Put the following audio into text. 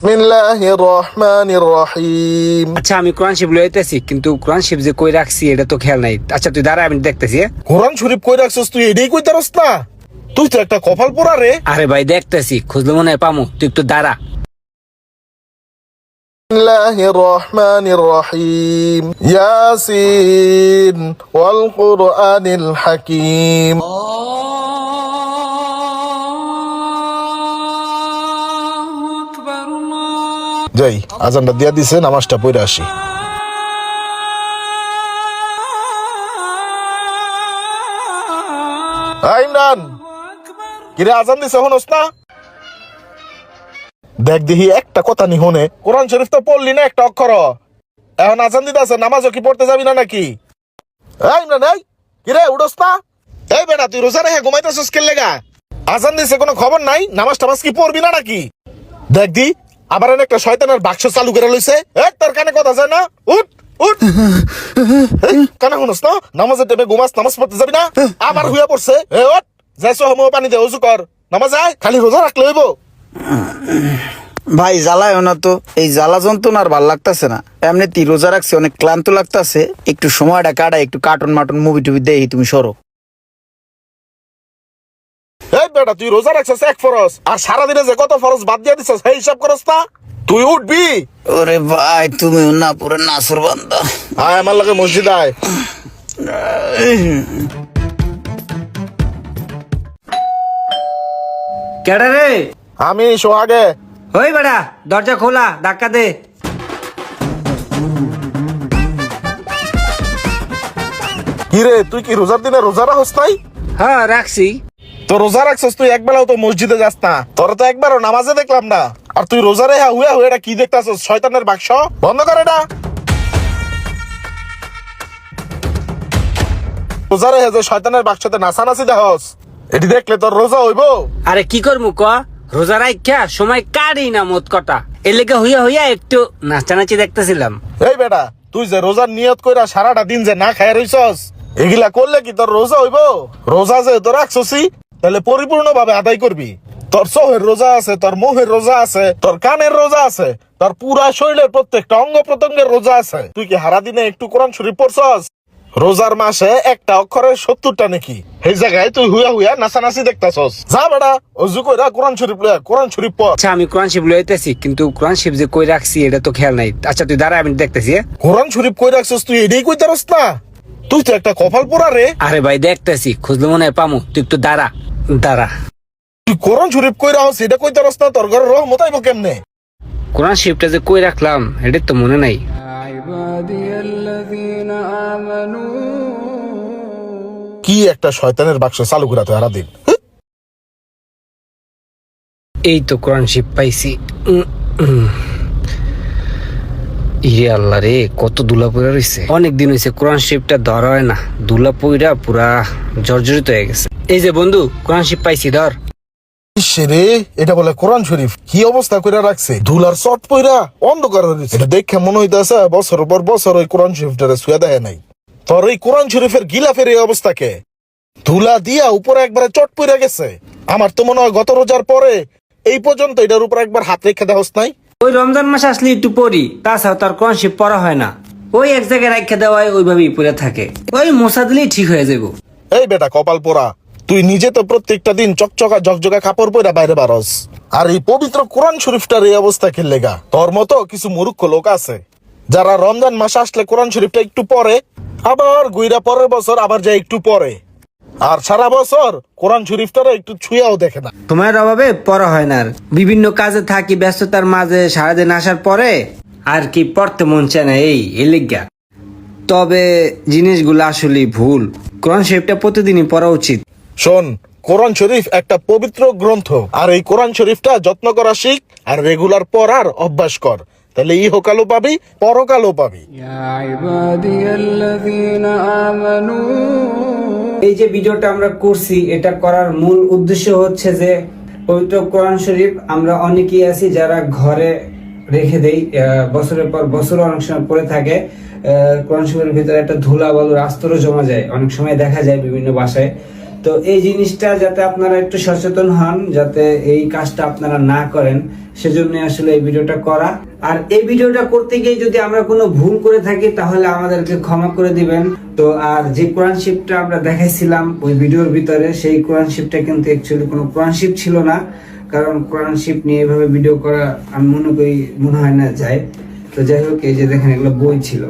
বিসমিল্লাহির রহমানির রহিম। আচ্ছা, আমি কোরআন শরীফ লইতেছি, কিন্তু কোরআন শরীফ যে কই রাখছি এটা তো খেয়াল নাই। আচ্ছা তুই দাঁড়া, আমি দেখতেছি। কোরআন শরীফ কই রাখছস তুই? এটাই কইতারস না? তুই তো একটা কপাল পোড়া রে। আরে ভাই দেখতেছি, খুঁজলে মনে হয় পামু, তুই একটু দাঁড়া। বিসমিল্লাহির রহমানির রহিম। ইয়াসিন ওয়াল কুরআনিল হাকিম। যাই আজানটা দিয়া দিছে, নামাজটা পড়ে আসি। ইমরান, কিরে আজান দিছে হনস না? দেখ দেখি একটা কথা নি হনে। কোরআন শরীফ তো পড়লি না একটা অক্ষর। এখন আজান দিতে আছে, নামাজও কি পড়তে যাবি না নাকি? ইমরান, এই কিরে উঠোস না? এই বেটা, তুই রোজা রেখে ঘুমাইতেছিস কে লেগা? আজান দিছে কোনো খবর নাই? নামাজ টামাজ কি পড়বি না নাকি? দেখ দি আবার একটা শয়তানের বাক্স চালু করে লইছে। তোর কানে কথা যায় না? উঠ উঠ। কানে শুনস না? নামাজের টাইমে ঘুমাস, নামাজ পড়তে যাবি না? আবার হুইয়া পড়ছে। ওঠ, যাইছো হোম পানি দে, ওযু কর, নামাজ আয়। খালি রোজা রাখলে হইব? ভাই জ্বালায় না তো, এই জ্বালা যন্ত্রণা আর ভাল লাগতেছে না। এমনি রোজা রাখছি, অনেক ক্লান্ত লাগতেছে। একটু সময়টা কাটাই, একটু কার্টুন মাটুন মুভি টুভি দেখি। তুমি সরো। এই বেটা, তুই রোজা রাখছিস এক ফরজ, আর সারাদিনে যে কত ফরজ বাদ দিয়ে দিছিস সেই হিসাব করস না? তুই উঠবি? ওরে ভাই, তুমি না পুরো নাসুর বান্দা। আয় আমার লাগে মসজিদ আয়। কেডা রে? আমি সোহাগে। ওই বেটা, দরজা খোলা, ধাক্কা দে। কিরে, তুই কি রোজার দিনে রোজা রাখস নাই? হ্যাঁ রাখছি। তো রোজা রাখছিস তুই, একবেলাও তো মসজিদে যাস না। তোর তো একবারও নামাজে দেখলাম না। আর তুই রোজা রেহা হুয়া হুয়া এটা কি দেখতাছস? শয়তানের বাক্স, বন্ধ কর এটা। রোজা রেহা যে শয়তানের বাক্সতে নাচানাচি দেখস, এটি দেখলে তোর রোজা হইব? আরে কি করমু ক, রোজা রাখা সময় কাড়ি না মোট কটা, এর লেগে হইয়া হইয়া একটু নাচানাচি দেখতেছিলাম। এই বেটা, তুই যে রোজার নিয়ত কইরা সারাটা দিন যে না খায় রইছস, এগুলা করলে কি তোর রোজা হইব? রোজা যে তোর রাখছসি, তাহলে পরিপূর্ণ ভাবে আদায় করবি। তোর চোখের রোজা আছে, তোর মুখের রোজা আছে, তোর কানের রোজা আছে, তোর পুরা শরীরের প্রত্যেকটা অঙ্গ প্রত্যঙ্গের রোজা আছে। তুই কি হারা দিনে একটু কোরআন শরীফ পড়ছস? রোজার মাসে একটা অক্ষরের 70টা নাকি। এই জায়গায় তুই হুয়া হুয়া নাচানাচি দেখতাছস। যা বেটা, অজু কইরা কোরআন শরীফ লয়া কোরআন শরীফ পড়। আচ্ছা, আমি কোরআন শরীফ লইতেছি, কিন্তু কোরআন শরীফ যে কই রাখছি এটা তো খেয়াল নাই। আচ্ছা তুই দাঁড়া, আমি দেখতেছি। কোরআন শরীফ কই রাখছস তুই? এটাই কইতারস না? তুই তো একটা কপাল পোড়া রে। আরে ভাই দেখতেছি, খুঁজলে মনে হয় পামু, তুই একটু দাঁড়া দাঁড়া। তুই কোরআন শরীফ কই রাখছ এটা কইতারস না? তোর ঘরে রহমত আইব কেমনে? কোরআন শরীফটা যে কই রাখলাম এটা তো মনে নাই। কি একটা শয়তানের বাক্স চালু করে তো সারাদিন। এই তো কোরআন শরীফ পাইছি। ইরে আল্লাহ রে, কত ধুলা পড়া রয়েছে। অনেকদিন হয়েছে কোরআন শরীফটা ধরা হয় না, ধুলা পইরা পুরা জর্জরিত হয়ে গেছে। এই যে বন্ধু, কোরআন শরীফ পাইছি, ধর। রে, এটা বলে কোরআন শরীফ? কি অবস্থা করে রাখছে, ধুলার চট পইরা অন্ধকার হয়েছে। এটা দেখে মনে হইতেছে বছর পর বছর ওই কোরআন শরীফটারে ছুঁয়া দেয় নাই। তোর এই কোরআন শরীফের গিলাফের এই অবস্থাকে ধুলা দিয়া উপরে একবারে চট পইরা গেছে। আমার তো মনে হয় গত রোজার পরে এই পর্যন্ত এটার উপর একবার হাত রেখে দেওয়া নাই। ওই রমজান মাস আসলে একটু পড়ি, তাছাড়া তার কোরআন শরীফ পড়া হয় না। ওই এক জায়গায় রাখা দেওয়ায় ওইভাবেই পড়ে থাকে। ওই মশা দিলেই ঠিক হয়ে যাবো। এই বেটা কপাল পোড়া, তুই নিজে তো প্রত্যেকটা দিন চকচকা ঝকঝকা কাপড় পরে বাইরে বারস, আর এই পবিত্র কোরআন শরীফটার এই অবস্থা খেললে গা। তোর মতো কিছু মূর্খ লোক আছে যারা রমজান মাস আসলে কোরআন শরীফটা একটু পরে, আবার গুইরা পরের বছর আবার যায় একটু পরে, আর সারা বছর কোরআন শরীফটারে একটু ছুঁয়াও দেখে না। তোমার অভাবে পড়া হয় না, আর বিভিন্ন কাজে থাকি, ব্যস্ততার মাঝে সারাদিন আসার পরে আর কি পড়তে মন চায় না, এই লিগা। তবে জিনিসগুলো আসলে ভুল। কোরআন শরীফটা প্রতিদিনই পড়া উচিত। শোন, কোরআন শরীফ একটা পবিত্র গ্রন্থ, আর এই কোরআন শরীফটা যত্ন করা শিখ, আর রেগুলার পড়ার অভ্যাস কর, তাহলে ইহকালও পাবি, পরকালও পাবি। এই যে ভিডিওটা আমরা করছি, এটা করার মূল উদ্দেশ্য হচ্ছে যে পবিত্র কোরআন শরীফ আমরা অনেকেই আছি যারা ঘরে রেখে দেই, বছরের পর বছর অনেক সময় পড়ে থাকে। কোরআন শরীফের ভিতরে একটা ধুলা বালুর আস্তরও জমা যায়, অনেক সময় দেখা যায় বিভিন্ন বাসায়। তো এই জিনিসটা যাতে আপনারা একটু সচেতন হন, যাতে এই কাজটা আপনারা না করেন, সেজন্য আসলে এই ভিডিওটা করা। আর এই ভিডিওটা করতে গিয়ে যদি আমরা কোনো ভুল করে থাকি তাহলে আমাদেরকে ক্ষমা করে দিবেন। তো আর যে কোরআন শিফটটা আমরা দেখাইছিলাম ওই ভিডিওর ভিতরে, সেই কোরআন শিফটটা কিন্তু অ্যাকচুয়ালি কোনো কোরআন শিফট ছিল না, কারণ কোরআন শিফট নিয়ে এভাবে ভিডিও করা আমি মনে হয় না যায়। তো যাই হোক, এই যে দেখেন এগুলো বই ছিল।